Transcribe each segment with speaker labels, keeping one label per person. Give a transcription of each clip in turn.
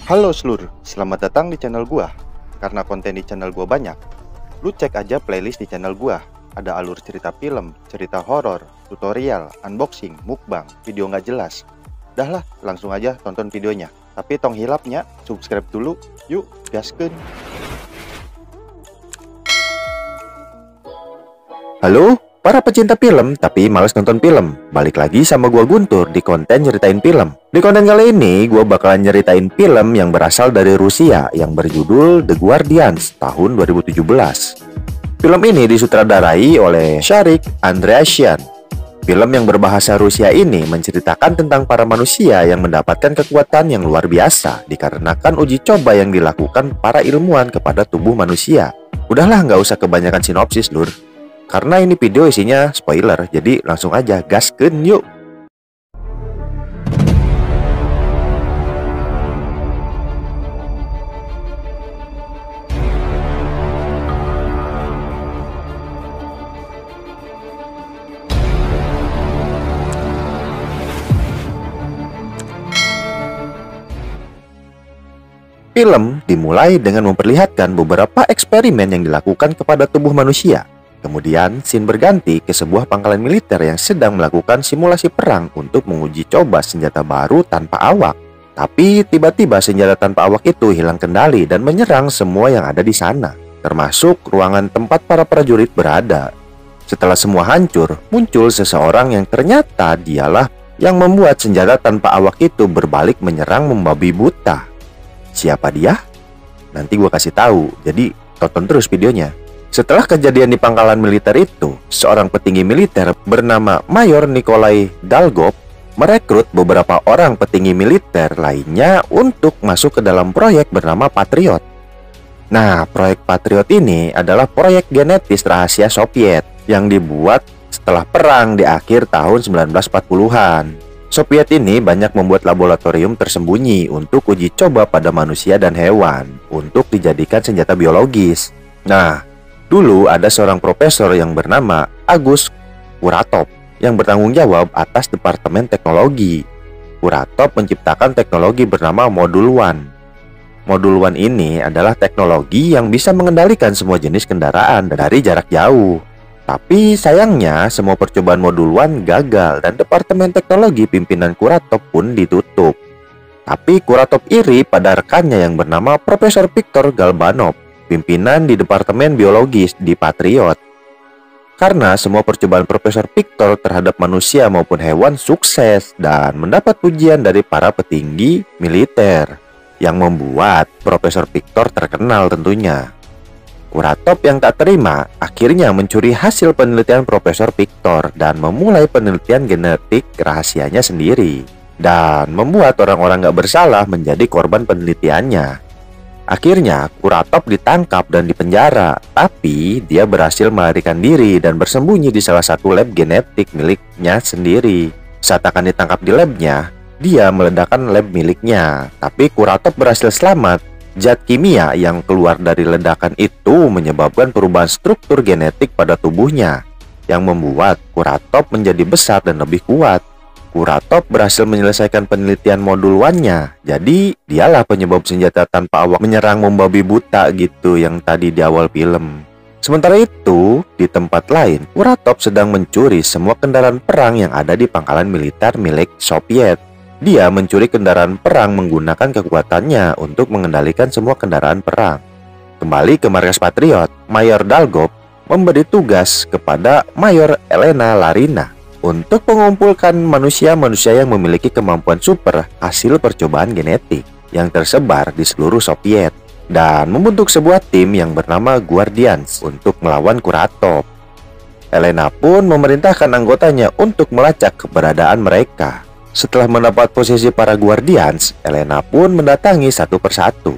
Speaker 1: Halo seluruh, selamat datang di channel gua. Karena konten di channel gua banyak, lu cek aja playlist di channel gua. Ada alur cerita film, cerita horor, tutorial, unboxing, mukbang, video nggak jelas. Dah lah, langsung aja tonton videonya. Tapi tong hilapnya, subscribe dulu. Yuk, gaskeun. Halo, para pecinta film tapi males nonton film. Balik lagi sama gua Guntur di konten nyeritain film. Di konten kali ini gua bakalan nyeritain film yang berasal dari Rusia yang berjudul The Guardians tahun 2017. Film ini disutradarai oleh Sharik Andreasyan. Film yang berbahasa Rusia ini menceritakan tentang para manusia yang mendapatkan kekuatan yang luar biasa dikarenakan uji coba yang dilakukan para ilmuwan kepada tubuh manusia. Udahlah, nggak usah kebanyakan sinopsis, lur. Karena ini video isinya spoiler, jadi langsung aja gaskeun yuk. Film dimulai dengan memperlihatkan beberapa eksperimen yang dilakukan kepada tubuh manusia. Kemudian, scene berganti ke sebuah pangkalan militer yang sedang melakukan simulasi perang untuk menguji coba senjata baru tanpa awak. Tapi tiba-tiba senjata tanpa awak itu hilang kendali dan menyerang semua yang ada di sana, termasuk ruangan tempat para prajurit berada. Setelah semua hancur, muncul seseorang yang ternyata dialah yang membuat senjata tanpa awak itu berbalik menyerang membabi buta. Siapa dia? Nanti gua kasih tahu, jadi tonton terus videonya. Setelah kejadian di pangkalan militer itu, seorang petinggi militer bernama Mayor Nikolai Dalgov merekrut beberapa orang petinggi militer lainnya untuk masuk ke dalam proyek bernama Patriot. Nah, proyek Patriot ini adalah proyek genetis rahasia Soviet yang dibuat setelah perang di akhir tahun 1940-an. Soviet ini banyak membuat laboratorium tersembunyi untuk uji coba pada manusia dan hewan untuk dijadikan senjata biologis. Nah, dulu ada seorang profesor yang bernama Agus Kuratov yang bertanggung jawab atas Departemen Teknologi. Kuratov menciptakan teknologi bernama Modul One. Modul One ini adalah teknologi yang bisa mengendalikan semua jenis kendaraan dari jarak jauh. Tapi sayangnya semua percobaan Modul One gagal dan Departemen Teknologi pimpinan Kuratov pun ditutup. Tapi Kuratov iri pada rekannya yang bernama Profesor Viktor Galbanov, pimpinan di Departemen Biologis di Patriot. Karena semua percobaan Profesor Viktor terhadap manusia maupun hewan sukses dan mendapat pujian dari para petinggi militer, yang membuat Profesor Viktor terkenal tentunya. Kuratov yang tak terima akhirnya mencuri hasil penelitian Profesor Viktor dan memulai penelitian genetik rahasianya sendiri dan membuat orang-orang gak bersalah menjadi korban penelitiannya. Akhirnya Kuratov ditangkap dan dipenjara, tapi dia berhasil melarikan diri dan bersembunyi di salah satu lab genetik miliknya sendiri. Saat akan ditangkap di labnya, dia meledakkan lab miliknya, tapi Kuratov berhasil selamat. Zat kimia yang keluar dari ledakan itu menyebabkan perubahan struktur genetik pada tubuhnya, yang membuat Kuratov menjadi besar dan lebih kuat. Kuratov berhasil menyelesaikan penelitian Modul One-nya, jadi dialah penyebab senjata tanpa awak menyerang membabi buta gitu yang tadi di awal film. Sementara itu, di tempat lain, Kuratov sedang mencuri semua kendaraan perang yang ada di pangkalan militer milik Soviet. Dia mencuri kendaraan perang menggunakan kekuatannya untuk mengendalikan semua kendaraan perang. Kembali ke markas Patriot, Mayor Dalgov memberi tugas kepada Mayor Elena Larina untuk mengumpulkan manusia-manusia yang memiliki kemampuan super hasil percobaan genetik yang tersebar di seluruh Soviet dan membentuk sebuah tim yang bernama Guardians untuk melawan Kuratov. Elena pun memerintahkan anggotanya untuk melacak keberadaan mereka. Setelah mendapat posisi para Guardians, Elena pun mendatangi satu persatu.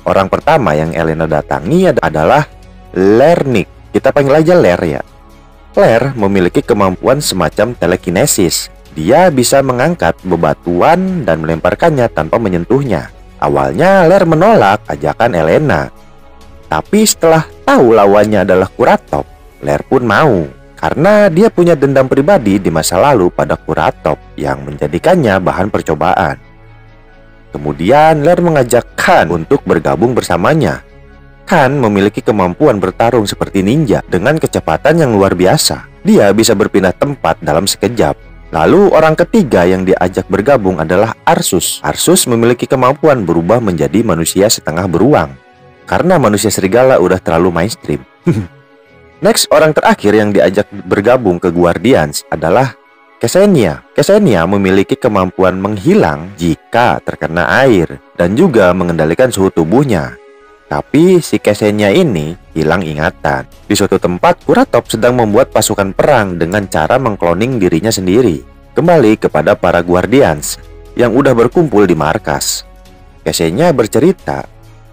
Speaker 1: Orang pertama yang Elena datangi adalah Lernik. Kita panggil aja Ler ya. Ler memiliki kemampuan semacam telekinesis. Dia bisa mengangkat bebatuan dan melemparkannya tanpa menyentuhnya. Awalnya Ler menolak ajakan Elena. Tapi setelah tahu lawannya adalah Kuratov, Ler pun mau. Karena dia punya dendam pribadi di masa lalu pada Kuratov yang menjadikannya bahan percobaan. Kemudian Lair mengajak Khan untuk bergabung bersamanya. Khan memiliki kemampuan bertarung seperti ninja dengan kecepatan yang luar biasa. Dia bisa berpindah tempat dalam sekejap. Lalu orang ketiga yang diajak bergabung adalah Arsus. Arsus memiliki kemampuan berubah menjadi manusia setengah beruang. Karena manusia serigala udah terlalu mainstream. Next, orang terakhir yang diajak bergabung ke Guardians adalah Ksenia. Ksenia memiliki kemampuan menghilang jika terkena air dan juga mengendalikan suhu tubuhnya. Tapi si Ksenia ini hilang ingatan. Di suatu tempat, Kuratop sedang membuat pasukan perang dengan cara mengkloning dirinya sendiri. Kembali kepada para Guardians yang udah berkumpul di markas. Ksenia bercerita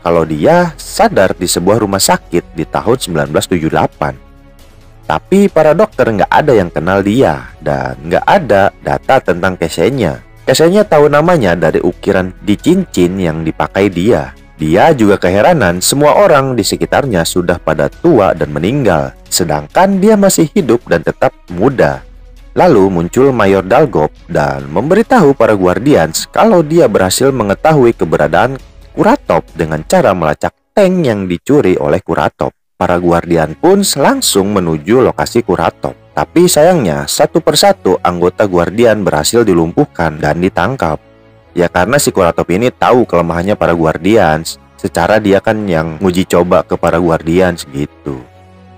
Speaker 1: kalau dia sadar di sebuah rumah sakit di tahun 1978. Tapi para dokter nggak ada yang kenal dia dan nggak ada data tentang Ksenia. Ksenia tahu namanya dari ukiran di cincin yang dipakai dia. Dia juga keheranan semua orang di sekitarnya sudah pada tua dan meninggal, sedangkan dia masih hidup dan tetap muda. Lalu muncul Mayor Dalgop dan memberitahu para Guardians kalau dia berhasil mengetahui keberadaan Kuratop dengan cara melacak tank yang dicuri oleh Kuratop. Para Guardian pun langsung menuju lokasi Kuratop. Tapi sayangnya satu persatu anggota Guardian berhasil dilumpuhkan dan ditangkap. Ya karena si Kuratop ini tahu kelemahannya para Guardians. Secara dia kan yang nguji coba ke para Guardians gitu.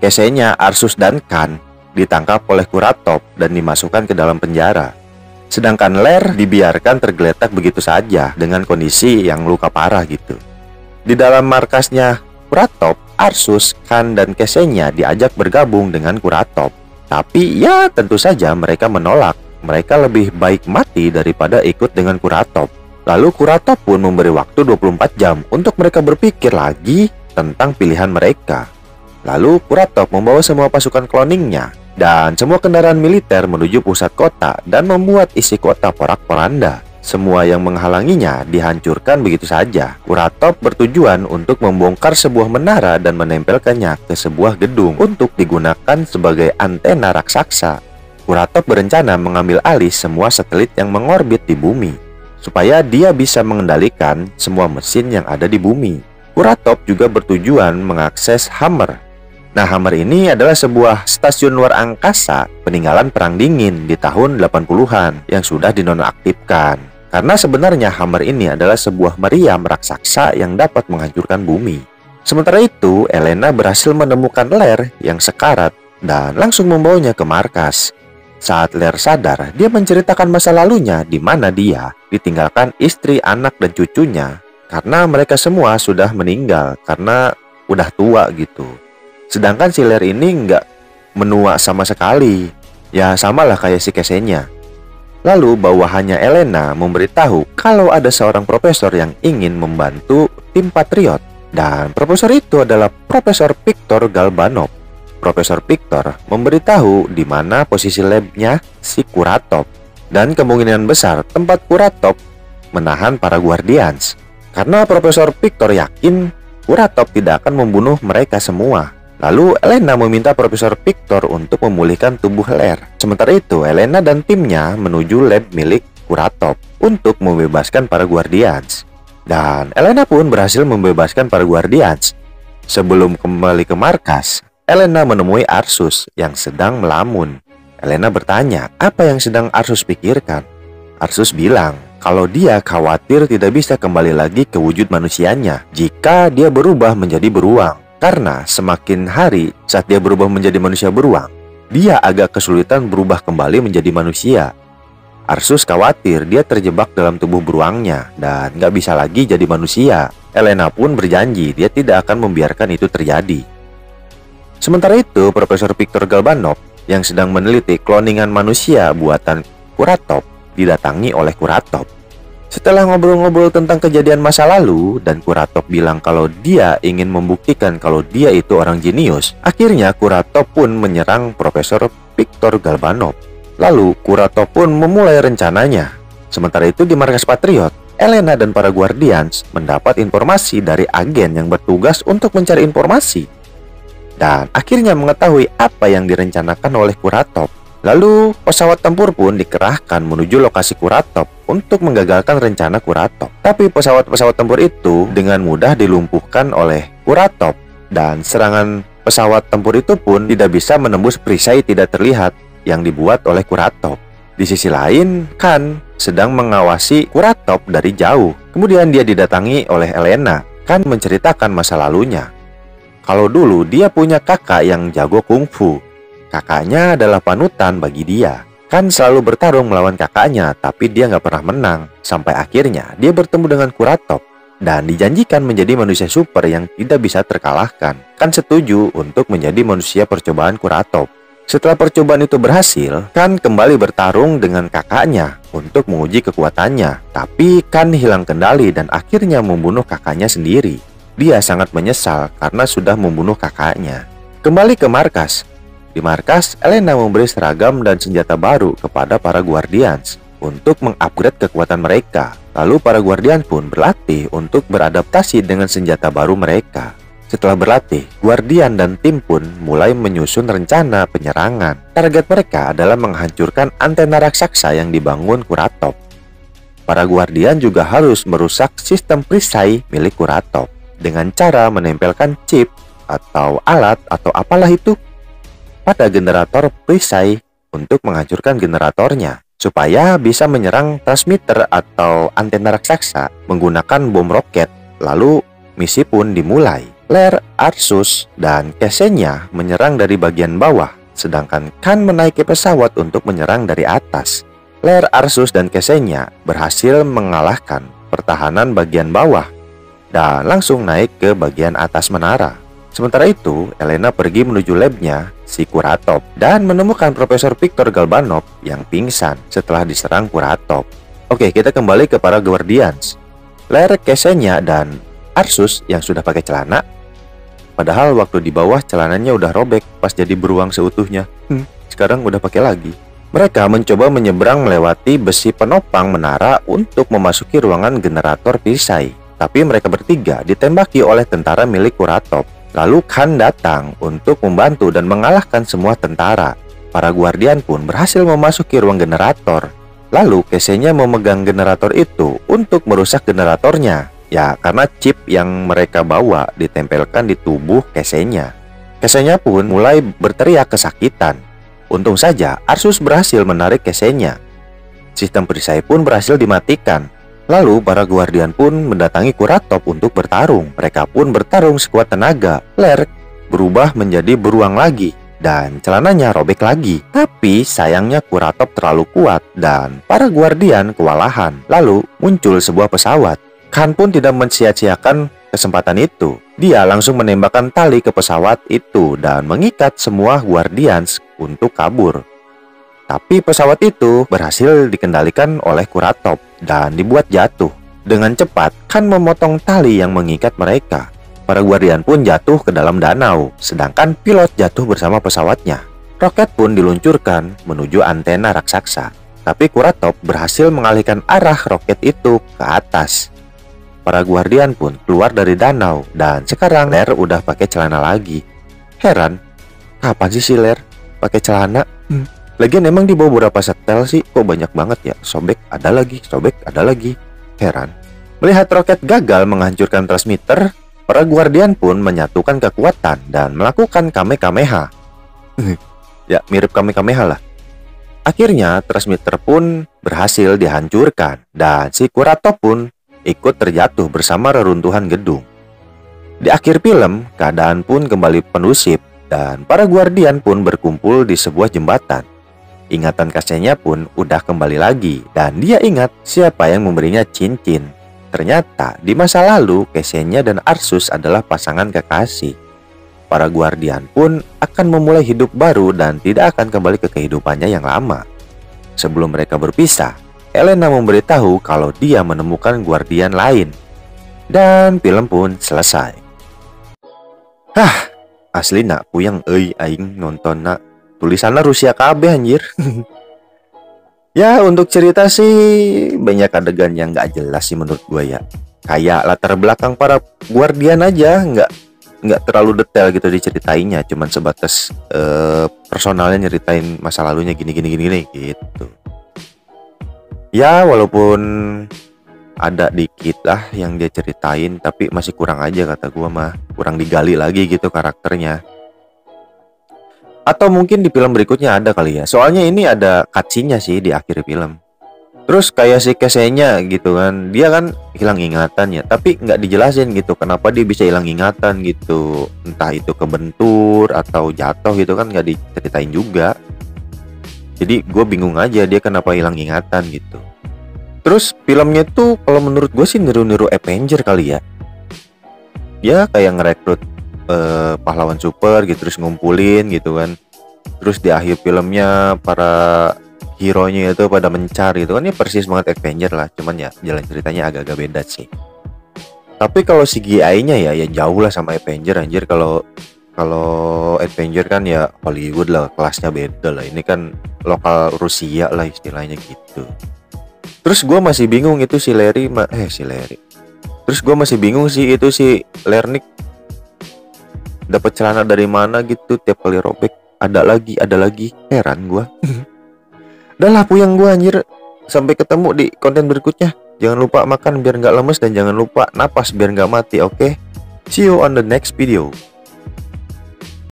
Speaker 1: Ksenia, Arsus, dan Khan ditangkap oleh Kuratop dan dimasukkan ke dalam penjara. Sedangkan Lair dibiarkan tergeletak begitu saja dengan kondisi yang luka parah gitu. Di dalam markasnya Kuratop, Arsus, Khan, dan Ksenia diajak bergabung dengan Kuratop. Tapi ya tentu saja mereka menolak. Mereka lebih baik mati daripada ikut dengan Kuratop. Lalu Kuratop pun memberi waktu 24 jam untuk mereka berpikir lagi tentang pilihan mereka. Lalu Kuratop membawa semua pasukan cloningnya dan semua kendaraan militer menuju pusat kota dan membuat isi kota porak-poranda. Semua yang menghalanginya dihancurkan begitu saja. Kuratop bertujuan untuk membongkar sebuah menara dan menempelkannya ke sebuah gedung untuk digunakan sebagai antena raksasa. Kuratop berencana mengambil alih semua satelit yang mengorbit di bumi, supaya dia bisa mengendalikan semua mesin yang ada di bumi. Kuratop juga bertujuan mengakses Hammer. Nah, Hammer ini adalah sebuah stasiun luar angkasa peninggalan Perang Dingin di tahun 80-an yang sudah dinonaktifkan. Karena sebenarnya Hammer ini adalah sebuah meriam raksasa yang dapat menghancurkan bumi. Sementara itu, Elena berhasil menemukan Lair yang sekarat dan langsung membawanya ke markas. Saat Lair sadar, dia menceritakan masa lalunya di mana dia ditinggalkan istri, anak, dan cucunya karena mereka semua sudah meninggal karena udah tua gitu. Sedangkan si Lair ini nggak menua sama sekali. Ya samalah kayak si Ksenia. Lalu bawahannya Elena memberitahu kalau ada seorang profesor yang ingin membantu tim Patriot. Dan profesor itu adalah Profesor Victor Galbanov. Profesor Victor memberitahu di mana posisi labnya si Kuratop. Dan kemungkinan besar tempat Kuratop menahan para Guardians. Karena Profesor Victor yakin Kuratop tidak akan membunuh mereka semua. Lalu Elena meminta Profesor Victor untuk memulihkan tubuh Lair. Sementara itu Elena dan timnya menuju lab milik Kuratop untuk membebaskan para Guardians. Dan Elena pun berhasil membebaskan para Guardians. Sebelum kembali ke markas, Elena menemui Arsus yang sedang melamun. Elena bertanya apa yang sedang Arsus pikirkan. Arsus bilang kalau dia khawatir tidak bisa kembali lagi ke wujud manusianya jika dia berubah menjadi beruang. Karena semakin hari saat dia berubah menjadi manusia beruang, dia agak kesulitan berubah kembali menjadi manusia. Arsus khawatir dia terjebak dalam tubuh beruangnya dan nggak bisa lagi jadi manusia. Elena pun berjanji dia tidak akan membiarkan itu terjadi. Sementara itu, Profesor Victor Galbanov yang sedang meneliti kloningan manusia buatan Kuratop didatangi oleh Kuratop. Setelah ngobrol-ngobrol tentang kejadian masa lalu dan Kuratop bilang kalau dia ingin membuktikan kalau dia itu orang jenius, akhirnya Kuratop pun menyerang Profesor Victor Galbanov. Lalu Kuratop pun memulai rencananya. Sementara itu di markas Patriot, Elena dan para Guardians mendapat informasi dari agen yang bertugas untuk mencari informasi. Dan akhirnya mengetahui apa yang direncanakan oleh Kuratop. Lalu pesawat tempur pun dikerahkan menuju lokasi Kuratop untuk menggagalkan rencana Kuratop. Tapi pesawat-pesawat tempur itu dengan mudah dilumpuhkan oleh Kuratop, dan serangan pesawat tempur itu pun tidak bisa menembus perisai tidak terlihat yang dibuat oleh Kuratop. Di sisi lain, Khan sedang mengawasi Kuratop dari jauh. Kemudian dia didatangi oleh Elena. Khan menceritakan masa lalunya. Kalau dulu dia punya kakak yang jago kungfu. Kakaknya adalah panutan bagi dia. Khan selalu bertarung melawan kakaknya, tapi dia nggak pernah menang. Sampai akhirnya dia bertemu dengan Kuratop dan dijanjikan menjadi manusia super yang tidak bisa terkalahkan. Khan setuju untuk menjadi manusia percobaan Kuratop. Setelah percobaan itu berhasil, Khan kembali bertarung dengan kakaknya untuk menguji kekuatannya. Tapi Khan hilang kendali dan akhirnya membunuh kakaknya sendiri. Dia sangat menyesal karena sudah membunuh kakaknya. Kembali ke markas. Di markas, Elena memberi seragam dan senjata baru kepada para Guardians untuk mengupgrade kekuatan mereka. Lalu para Guardian pun berlatih untuk beradaptasi dengan senjata baru mereka. Setelah berlatih, Guardian dan tim pun mulai menyusun rencana penyerangan. Target mereka adalah menghancurkan antena raksasa yang dibangun Kuratop. Para Guardian juga harus merusak sistem perisai milik Kuratop dengan cara menempelkan chip atau alat atau apalah itu pada generator perisai untuk menghancurkan generatornya supaya bisa menyerang transmitter atau antena raksasa menggunakan bom roket. Lalu misi pun dimulai. Lair, Arsus, dan Ksenia menyerang dari bagian bawah, sedangkan Khan menaiki pesawat untuk menyerang dari atas. Lair, Arsus, dan Ksenia berhasil mengalahkan pertahanan bagian bawah dan langsung naik ke bagian atas menara. Sementara itu, Elena pergi menuju labnya si Kuratop dan menemukan Profesor Victor Galbanov yang pingsan setelah diserang Kuratop. Oke, kita kembali ke para Guardians. Lair, Ksenia, dan Arsus yang sudah pakai celana. Padahal waktu di bawah celananya udah robek pas jadi beruang seutuhnya. Sekarang udah pakai lagi. Mereka mencoba menyeberang melewati besi penopang menara untuk memasuki ruangan generator perisai. Tapi mereka bertiga ditembaki oleh tentara milik Kuratop. Lalu Khan datang untuk membantu dan mengalahkan semua tentara. Para Guardian pun berhasil memasuki ruang generator. Lalu Ksenia memegang generator itu untuk merusak generatornya. Ya, karena chip yang mereka bawa ditempelkan di tubuh Ksenia. Ksenia pun mulai berteriak kesakitan. Untung saja Arsus berhasil menarik Ksenia. Sistem perisai pun berhasil dimatikan. Lalu para Guardian pun mendatangi Kuratop untuk bertarung. Mereka pun bertarung sekuat tenaga. Lair berubah menjadi beruang lagi dan celananya robek lagi. Tapi sayangnya Kuratop terlalu kuat dan para Guardian kewalahan. Lalu muncul sebuah pesawat. Khan pun tidak mensia-siakan kesempatan itu. Dia langsung menembakkan tali ke pesawat itu dan mengikat semua Guardians untuk kabur. Tapi pesawat itu berhasil dikendalikan oleh Kuratop dan dibuat jatuh. Dengan cepat, Khan memotong tali yang mengikat mereka. Para Guardian pun jatuh ke dalam danau, sedangkan pilot jatuh bersama pesawatnya. Roket pun diluncurkan menuju antena raksasa. Tapi Kuratop berhasil mengalihkan arah roket itu ke atas. Para Guardian pun keluar dari danau dan sekarang Lair udah pakai celana lagi. Heran, kapan sih si Lair pakai celana? Lagian emang di bawah berapa setel sih? Kok banyak banget ya? Sobek ada lagi, sobek ada lagi. Heran. Melihat roket gagal menghancurkan transmitter, para Guardian pun menyatukan kekuatan dan melakukan Kamehameha. Ya, mirip Kamehameha lah. Akhirnya transmitter pun berhasil dihancurkan dan si Kuratop pun ikut terjatuh bersama reruntuhan gedung. Di akhir film, keadaan pun kembali kondusif dan para Guardian pun berkumpul di sebuah jembatan. Ingatan Ksenia pun udah kembali lagi dan dia ingat siapa yang memberinya cincin. Ternyata di masa lalu Ksenia dan Arsus adalah pasangan kekasih. Para Guardian pun akan memulai hidup baru dan tidak akan kembali ke kehidupannya yang lama. Sebelum mereka berpisah, Elena memberitahu kalau dia menemukan Guardian lain. Dan film pun selesai. Asli nak puyeng aing nonton nak. Tulisannya Rusia KB anjir. Ya untuk cerita sih banyak adegan yang gak jelas sih menurut gue ya. Kayak latar belakang para Guardian aja nggak terlalu detail gitu diceritainnya, cuman sebatas personalnya nyeritain masa lalunya gini gitu. Ya walaupun ada dikit lah yang dia ceritain, tapi masih kurang aja kata gua mah, kurang digali lagi gitu karakternya. Atau mungkin di film berikutnya ada kali ya, soalnya ini ada cutscene-nya sih di akhir film. Terus kayak si Casey-nya gitu kan, dia kan hilang ingatannya, tapi nggak dijelasin gitu kenapa dia bisa hilang ingatan gitu. Entah itu kebentur atau jatuh gitu kan nggak diceritain juga. Jadi gue bingung aja dia kenapa hilang ingatan gitu. Terus filmnya tuh kalau menurut gue sih niru-niru Avenger kali ya. Ya kayak ngerekrut pahlawan super gitu, terus ngumpulin gitu kan. Terus di akhir filmnya para hero-nya itu pada mencari gitu kan, ya persis banget Avenger lah, cuman ya jalan ceritanya agak-agak beda sih. Tapi kalau CGI-nya ya jauh lah sama Avenger anjir. Kalau kalau Avenger kan ya Hollywood lah, kelasnya beda lah. Ini kan lokal Rusia lah istilahnya gitu. Terus gue masih bingung itu si Larry si Larry. Terus gue masih bingung sih itu si Lernik dapat celana dari mana gitu, tiap kali robek ada lagi heran gue. Udah lah puyeng gue anjir. Sampai ketemu di konten berikutnya. Jangan lupa makan biar nggak lemes dan jangan lupa napas biar nggak mati, oke? See you on the next video.